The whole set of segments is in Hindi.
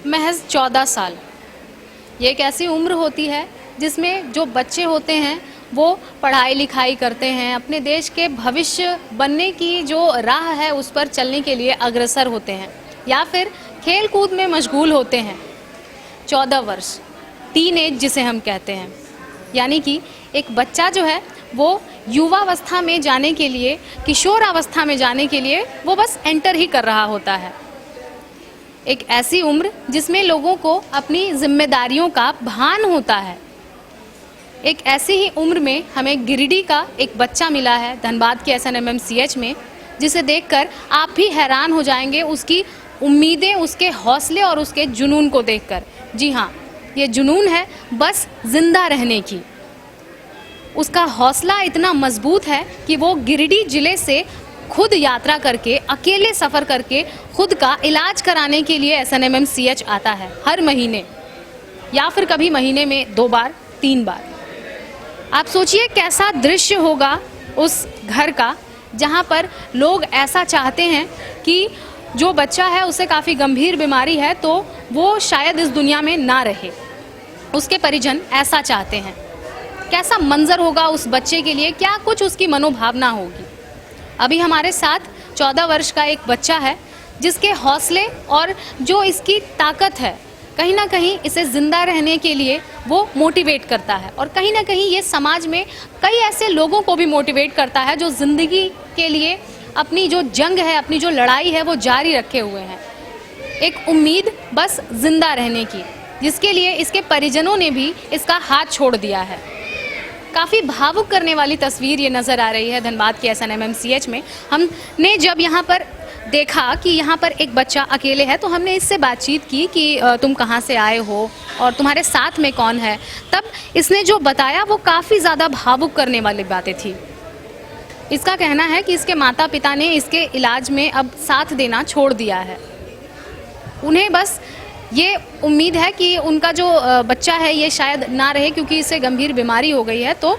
महज 14 साल। ये एक ऐसी उम्र होती है जिसमें जो बच्चे होते हैं वो पढ़ाई लिखाई करते हैं, अपने देश के भविष्य बनने की जो राह है उस पर चलने के लिए अग्रसर होते हैं या फिर खेल कूद में मशगूल होते हैं। 14 वर्ष, टीन एज जिसे हम कहते हैं, यानी कि एक बच्चा जो है वो युवावस्था में जाने के लिए, किशोर अवस्था में जाने के लिए वो बस एंटर ही कर रहा होता है। एक ऐसी उम्र जिसमें लोगों को अपनी जिम्मेदारियों का भान होता है। एक ऐसी ही उम्र में हमें गिरिडीह का एक बच्चा मिला है धनबाद के SNMMCH में, जिसे देखकर आप भी हैरान हो जाएंगे, उसकी उम्मीदें, उसके हौसले और उसके जुनून को देखकर। जी हाँ, ये जुनून है बस जिंदा रहने की। उसका हौसला इतना मजबूत है कि वो गिरिडीह जिले से खुद यात्रा करके, अकेले सफ़र करके खुद का इलाज कराने के लिए SNMMCH आता है हर महीने, या फिर कभी महीने में 2 बार 3 बार। आप सोचिए कैसा दृश्य होगा उस घर का जहाँ पर लोग ऐसा चाहते हैं कि जो बच्चा है उसे काफ़ी गंभीर बीमारी है तो वो शायद इस दुनिया में ना रहे। उसके परिजन ऐसा चाहते हैं। कैसा मंजर होगा उस बच्चे के लिए, क्या कुछ उसकी मनोभावना होगी। अभी हमारे साथ 14 वर्ष का एक बच्चा है जिसके हौसले और जो इसकी ताकत है कहीं ना कहीं इसे ज़िंदा रहने के लिए वो मोटिवेट करता है, और कहीं ना कहीं ये समाज में कई ऐसे लोगों को भी मोटिवेट करता है जो ज़िंदगी के लिए अपनी जो जंग है, अपनी जो लड़ाई है वो जारी रखे हुए हैं। एक उम्मीद बस ज़िंदा रहने की, जिसके लिए इसके परिजनों ने भी इसका हाथ छोड़ दिया है। काफ़ी भावुक करने वाली तस्वीर ये नज़र आ रही है धनबाद के SNMMCH में। हमने जब यहाँ पर देखा कि यहाँ पर एक बच्चा अकेले है तो हमने इससे बातचीत की कि तुम कहाँ से आए हो और तुम्हारे साथ में कौन है। तब इसने जो बताया वो काफ़ी ज़्यादा भावुक करने वाली बातें थी। इसका कहना है कि इसके माता पिता ने इसके इलाज में अब साथ देना छोड़ दिया है। उन्हें बस ये उम्मीद है कि उनका जो बच्चा है ये शायद ना रहे क्योंकि इसे गंभीर बीमारी हो गई है। तो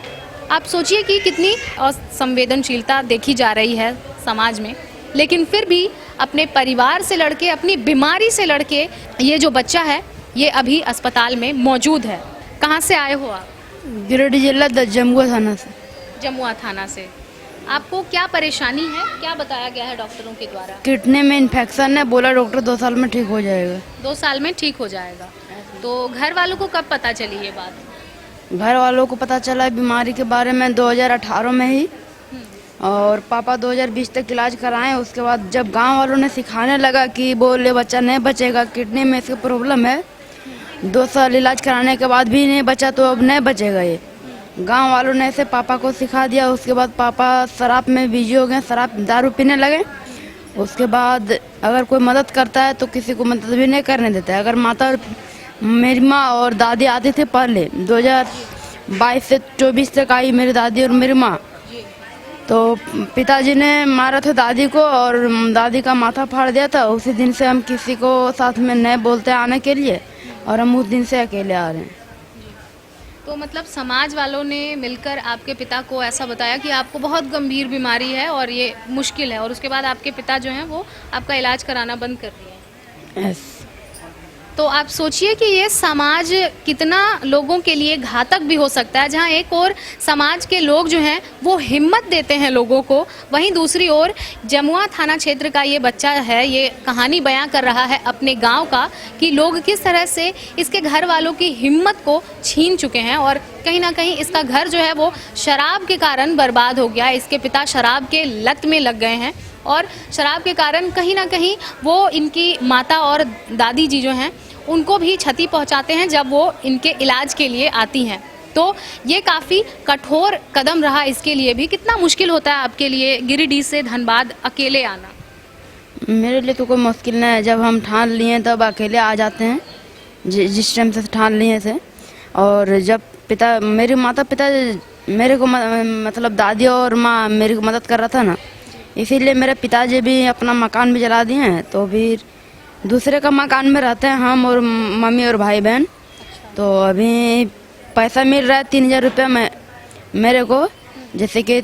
आप सोचिए कि कितनी असंवेदनशीलता देखी जा रही है समाज में, लेकिन फिर भी अपने परिवार से लड़के, अपनी बीमारी से लड़के ये जो बच्चा है ये अभी अस्पताल में मौजूद है। कहाँ से आए हो आप? गिरिडीह जिला जमुआ थाना से। जमुआ थाना से। आपको क्या परेशानी है, क्या बताया गया है डॉक्टरों के द्वारा? किडनी में इन्फेक्शन है, बोला डॉक्टर 2 साल में ठीक हो जाएगा। 2 साल में ठीक हो जाएगा। तो घर वालों को कब पता चली ये बात? घर वालों को पता चला बीमारी के बारे में 2018 में ही, और पापा 2020 तक इलाज कराएं। उसके बाद जब गांव वालों ने सिखाने लगा कि बोले बच्चा नहीं बचेगा, किडनी में इसकी प्रॉब्लम है, 2 साल इलाज कराने के बाद भी नहीं बचा तो अब नहीं बचेगा ये। गांव वालों ने ऐसे पापा को सिखा दिया। उसके बाद पापा शराब में बिजी हो गए, शराब दारू पीने लगे। उसके बाद अगर कोई मदद करता है तो किसी को मदद भी नहीं करने देता है। अगर माता, मेरी माँ और दादी आते थे पहले, 2022 से 24 तक आई मेरी दादी और मेरी माँ। तो पिताजी ने मारा था दादी को और दादी का माथा फाड़ दिया था। उसी दिन से हम किसी को साथ में नहीं बोलते आने के लिए, और हम उस दिन से अकेले आ रहे हैं। तो मतलब समाज वालों ने मिलकर आपके पिता को ऐसा बताया कि आपको बहुत गंभीर बीमारी है और ये मुश्किल है, और उसके बाद आपके पिता जो हैं वो आपका इलाज कराना बंद कर दिए। यस। तो आप सोचिए कि ये समाज कितना लोगों के लिए घातक भी हो सकता है। जहाँ एक और समाज के लोग जो हैं वो हिम्मत देते हैं लोगों को, वहीं दूसरी ओर जमुआ थाना क्षेत्र का ये बच्चा है, ये कहानी बयां कर रहा है अपने गांव का कि लोग किस तरह से इसके घर वालों की हिम्मत को छीन चुके हैं, और कहीं ना कहीं इसका घर जो है वो शराब के कारण बर्बाद हो गया। इसके पिता शराब के लत में लग गए हैं और शराब के कारण कहीं ना कहीं वो इनकी माता और दादी जी जो हैं उनको भी क्षति पहुंचाते हैं जब वो इनके इलाज के लिए आती हैं। तो ये काफ़ी कठोर कदम रहा इसके लिए भी। कितना मुश्किल होता है आपके लिए गिरिडीह से धनबाद अकेले आना? मेरे लिए तो कोई मुश्किल नहीं है। जब हम ठान लिए तब अकेले आ जाते हैं, जिस टाइम से ठान लिए थे। और जब मेरे माता पिता मेरे को मतलब दादी और माँ मेरी को मदद कर रहा था ना, इसीलिए मेरे पिताजी भी अपना मकान भी जला दिए हैं। तो फिर दूसरे का मकान में रहते हैं हम और मम्मी और भाई बहन। तो अभी पैसा मिल रहा है 3000 रुपये में मेरे को, जैसे कि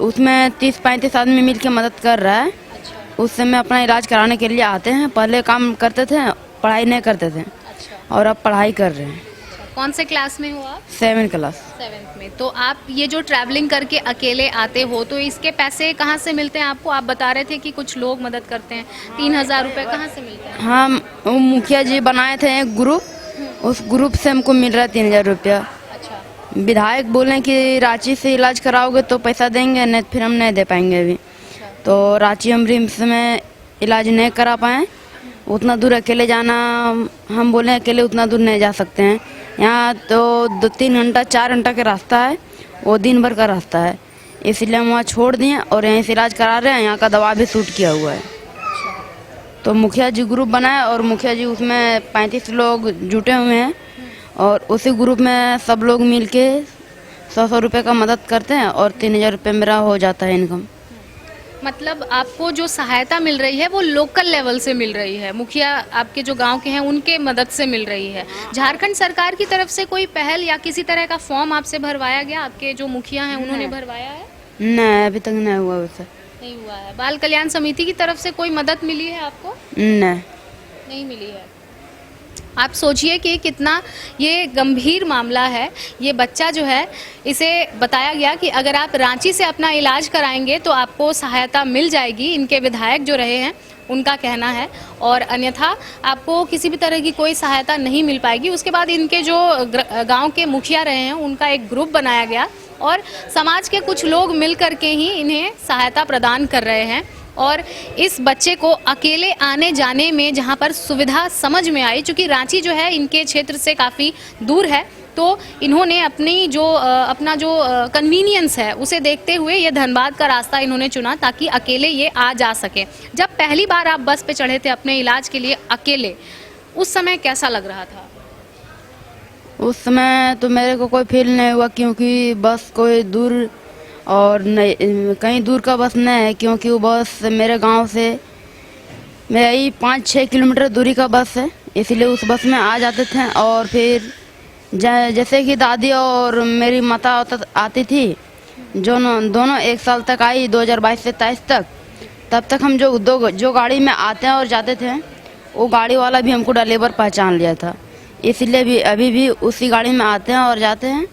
उसमें 30-35 आदमी मिल के मदद कर रहा है। उससे मैं अपना इलाज कराने के लिए आते हैं। पहले काम करते थे पढ़ाई नहीं करते थे अच्छा, और अब पढ़ाई कर रहे हैं। कौन से क्लास में हो आप? 7 क्लास। 7th में। तो आप ये जो ट्रैवलिंग करके अकेले आते हो तो इसके पैसे कहाँ से मिलते हैं आपको? आप बता रहे थे कि कुछ लोग मदद करते हैं, 3000 रुपये कहाँ से मिलते हैं? हाँ, वो मुखिया जी बनाए थे एक ग्रुप, उस ग्रुप से हमको मिल रहा है 3000 रुपया। अच्छा, विधायक बोले कि रांची से इलाज कराओगे तो पैसा देंगे, नहीं फिर हम नहीं दे पाएंगे अभी। तो रांची हम रिम्स में इलाज नहीं करा पाए, उतना दूर अकेले जाना, हम बोले अकेले उतना दूर नहीं जा सकते हैं। यहाँ तो 2-3 घंटा 4 घंटा का रास्ता है, वो दिन भर का रास्ता है, इसलिए हम वहाँ छोड़ दिए और यहीं से इलाज करा रहे हैं। यहाँ का दवा भी सूट किया हुआ है। तो मुखिया जी ग्रुप बनाए और मुखिया जी उसमें 35 लोग जुटे हुए हैं और उसी ग्रुप में सब लोग मिल के 100 रुपये का मदद करते हैं और 3000 रुपये मेरा हो जाता है इनकम। मतलब आपको जो सहायता मिल रही है वो लोकल लेवल से मिल रही है, मुखिया आपके जो गांव के हैं उनके मदद से मिल रही है। झारखंड सरकार की तरफ से कोई पहल या किसी तरह का फॉर्म आपसे भरवाया गया? आपके जो मुखिया हैं उन्होंने भरवाया है? नहीं, अभी तक नहीं हुआ वैसे। नहीं हुआ है। बाल कल्याण समिति की तरफ से कोई मदद मिली है आपको? नहीं मिली है। आप सोचिए कि कितना ये गंभीर मामला है। ये बच्चा जो है, इसे बताया गया कि अगर आप रांची से अपना इलाज कराएंगे तो आपको सहायता मिल जाएगी, इनके विधायक जो रहे हैं उनका कहना है, और अन्यथा आपको किसी भी तरह की कोई सहायता नहीं मिल पाएगी। उसके बाद इनके जो गांव के मुखिया रहे हैं उनका एक ग्रुप बनाया गया और समाज के कुछ लोग मिल करके ही इन्हें सहायता प्रदान कर रहे हैं। और इस बच्चे को अकेले आने जाने में जहां पर सुविधा समझ में आई, चूँकि रांची जो है इनके क्षेत्र से काफ़ी दूर है, तो इन्होंने अपना जो कन्वीनियंस है उसे देखते हुए ये धनबाद का रास्ता इन्होंने चुना ताकि अकेले ये आ जा सके। जब पहली बार आप बस पे चढ़े थे अपने इलाज के लिए अकेले, उस समय कैसा लग रहा था? उस समय तो मेरे को कोई फील नहीं हुआ, क्योंकि बस कोई दूर और नहीं, कहीं दूर का बस नहीं है, क्योंकि वो बस मेरे गांव से मेरा ही 5-6 किलोमीटर दूरी का बस है, इसलिए उस बस में आ जाते थे। और फिर जैसे कि दादी और मेरी माता आती थी, दोनों 1 साल तक आई, 2022 से 23 तक। तब तक हम जो गाड़ी में आते हैं और जाते थे, वो गाड़ी वाला भी हमको ड्राइवर पहचान लिया था, इसलिए भी अभी भी उसी गाड़ी में आते हैं और जाते हैं,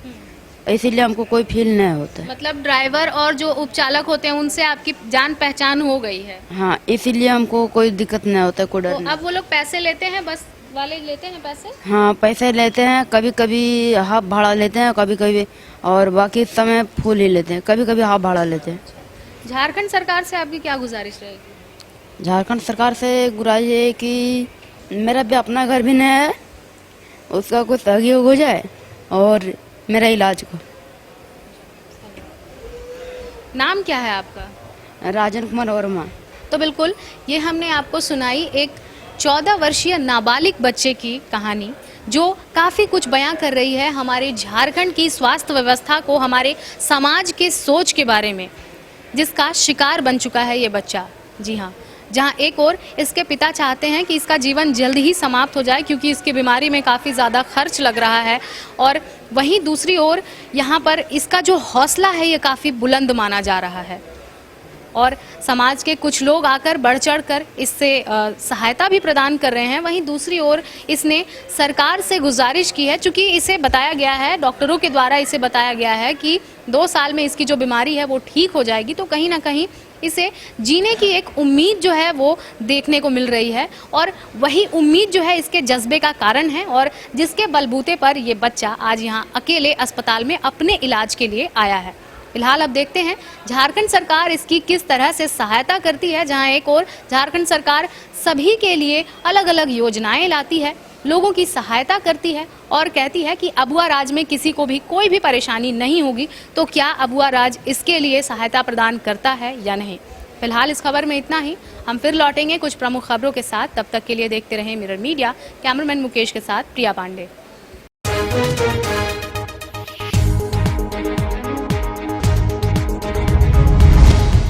इसीलिए हमको कोई फील नहीं होता। मतलब ड्राइवर और जो उपचालक होते हैं उनसे आपकी जान पहचान हो गई है? हाँ, इसीलिए हमको कोई दिक्कत नहीं होता, कोई डर तो नहीं। अब वो लोग पैसे लेते हैं, बस वाले लेते हैं पैसे? हाँ, पैसे लेते हैं, कभी कभी हाफ भाड़ा लेते हैं, कभी कभी, और बाकी समय फुल ही लेते हैं, कभी कभी हाफ भाड़ा लेते हैं। झारखंड सरकार से आपकी क्या गुजारिश रहेगी? झारखंड सरकार से गुजारिश है कि मेरा भी अपना घर भी नहीं है, उसका कुछ सहयोग हो जाए और मेरा इलाज को। नाम क्या है आपका? राजन कुमार वर्मा। तो बिल्कुल, ये हमने आपको सुनाई एक 14 वर्षीय नाबालिग बच्चे की कहानी, जो काफ़ी कुछ बयां कर रही है हमारे झारखंड की स्वास्थ्य व्यवस्था को, हमारे समाज के सोच के बारे में, जिसका शिकार बन चुका है ये बच्चा। जी हाँ, जहाँ एक ओर इसके पिता चाहते हैं कि इसका जीवन जल्द ही समाप्त हो जाए क्योंकि इसकी बीमारी में काफ़ी ज़्यादा खर्च लग रहा है, और वहीं दूसरी ओर यहाँ पर इसका जो हौसला है ये काफ़ी बुलंद माना जा रहा है, और समाज के कुछ लोग आकर बढ़ चढ़ कर इससे सहायता भी प्रदान कर रहे हैं। वहीं दूसरी ओर इसने सरकार से गुजारिश की है, चूँकि इसे बताया गया है, डॉक्टरों के द्वारा इसे बताया गया है कि 2 साल में इसकी जो बीमारी है वो ठीक हो जाएगी, तो कहीं ना कहीं इसे जीने की एक उम्मीद जो है वो देखने को मिल रही है, और वही उम्मीद जो है इसके जज्बे का कारण है, और जिसके बलबूते पर ये बच्चा आज यहाँ अकेले अस्पताल में अपने इलाज के लिए आया है। फिलहाल अब देखते हैं झारखंड सरकार इसकी किस तरह से सहायता करती है, जहां एक और झारखंड सरकार सभी के लिए अलग अलग योजनाएं लाती है, लोगों की सहायता करती है और कहती है कि अबुआ राज में किसी को भी कोई भी परेशानी नहीं होगी, तो क्या अबुआ राज इसके लिए सहायता प्रदान करता है या नहीं। फिलहाल इस खबर में इतना ही, हम फिर लौटेंगे कुछ प्रमुख खबरों के साथ। तब तक के लिए देखते रहें मिरर मीडिया। कैमरामैन मुकेश के साथ प्रिया पांडे।